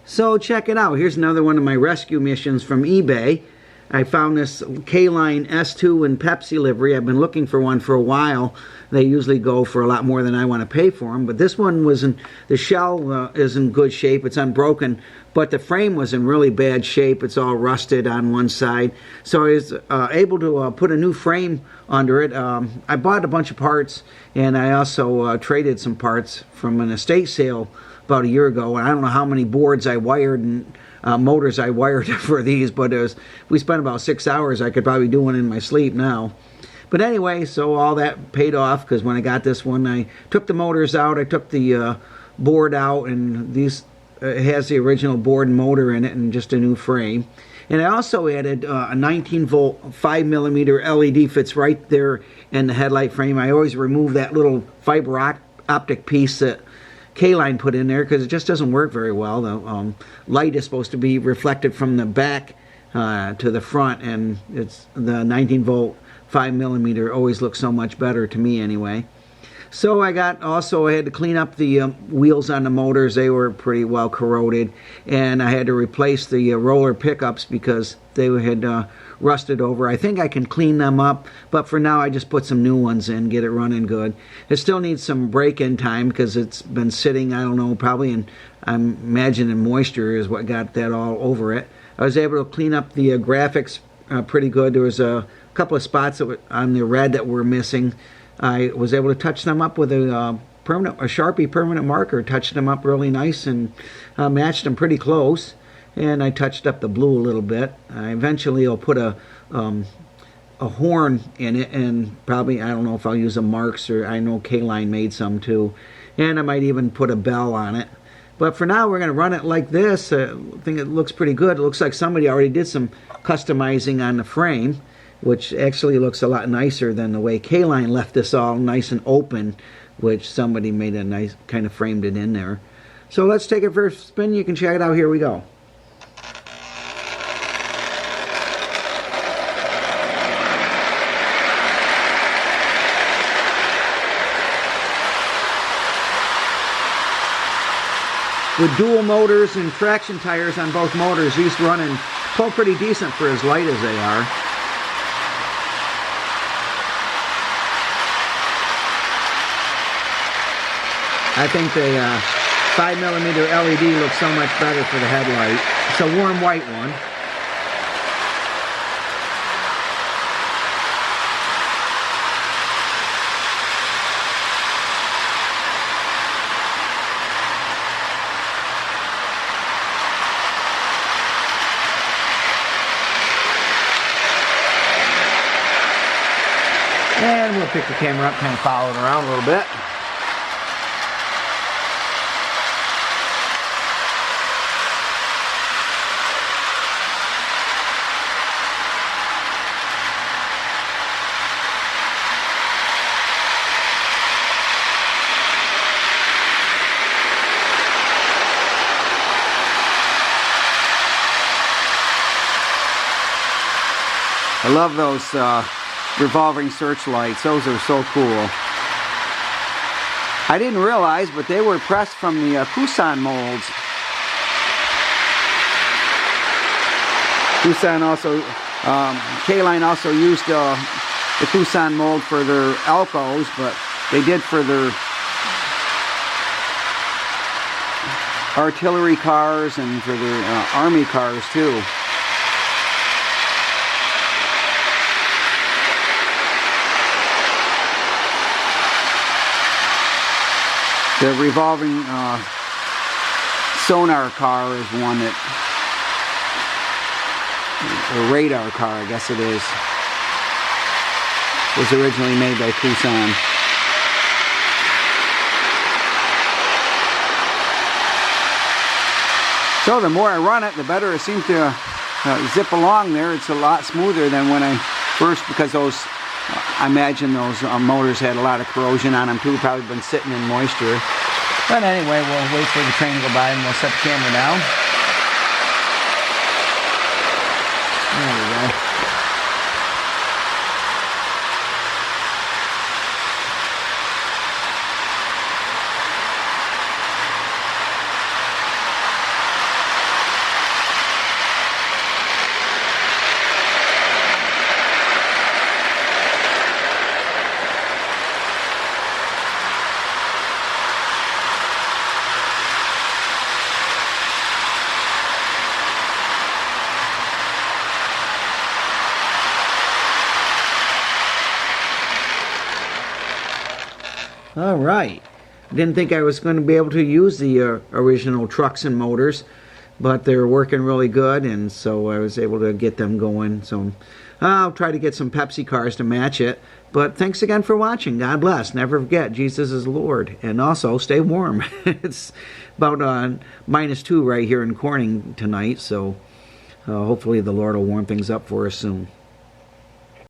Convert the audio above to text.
So check it out. Here's another one of my rescue missions from eBay. I found this K-Line S2 and Pepsi livery. I've been looking for one for a while. They usually go for a lot more than I want to pay for them. But this one was in, the shell is in good shape. It's unbroken. But the frame was in really bad shape. It's all rusted on one side. So I was able to put a new frame under it. I bought a bunch of parts, and I also traded some parts from an estate sale about a year ago. And I don't know how many boards I wired and motors I wired for these, but we spent about 6 hours. I could probably do one in my sleep now. But anyway, so all that paid off, because when I got this one, I took the motors out, I took the board out, and these it has the original board and motor in it and just a new frame. And I also added a 19-volt 5mm LED fits right there in the headlight frame. I always remove that little fiber optic piece that K-Line put in there because it just doesn't work very well. The light is supposed to be reflected from the back to the front, and it's the 19-volt 5mm always looks so much better to me anyway. So I had to clean up the wheels on the motors. They were pretty well corroded, and I had to replace the roller pickups because they had rusted over. I think I can clean them up, but for now I just put some new ones in, get it running good. It still needs some break-in time because it's been sitting, I don't know, probably in, I'm imagining moisture is what got that all over it. I was able to clean up the graphics pretty good. There was a couple of spots that were on the red that were missing. I was able to touch them up with a Sharpie permanent marker, touched them up really nice and matched them pretty close. And I touched up the blue a little bit. Eventually I'll put a horn in it, and probably, I don't know if I'll use a Marx, or I know K-Line made some too. And I might even put a bell on it. But for now we're going to run it like this. I think it looks pretty good. It looks like somebody already did some customizing on the frame, which actually looks a lot nicer than the way K-Line left this all nice and open, which somebody made a nice, kind of framed it in there. So let's take it for a spin. You can check it out. Here we go. With dual motors and traction tires on both motors, these pull pretty decent for as light as they are. I think the 5mm LED looks so much better for the headlight. It's a warm white one. And we'll pick the camera up, kind of follow it around a little bit. I love those revolving searchlights. Those are so cool. I didn't realize, but they were pressed from the Kusan molds. Kusan also, K-Line also used the Kusan mold for their alcos, but they did for their artillery cars and for their army cars too. The revolving sonar car is one that, or radar car I guess it is, was originally made by Kusan. So the more I run it, the better it seems to zip along there. It's a lot smoother than when I first, because those, I imagine those motors had a lot of corrosion on them too, probably been sitting in moisture. But anyway, we'll wait for the train to go by and we'll set the camera down. There we go. All right. Didn't think I was going to be able to use the original trucks and motors, but they're working really good, and so I was able to get them going. So I'll try to get some Pepsi cars to match it. But thanks again for watching. God bless. Never forget, Jesus is Lord. And also, stay warm. It's about -2 right here in Corning tonight, so hopefully the Lord will warm things up for us soon.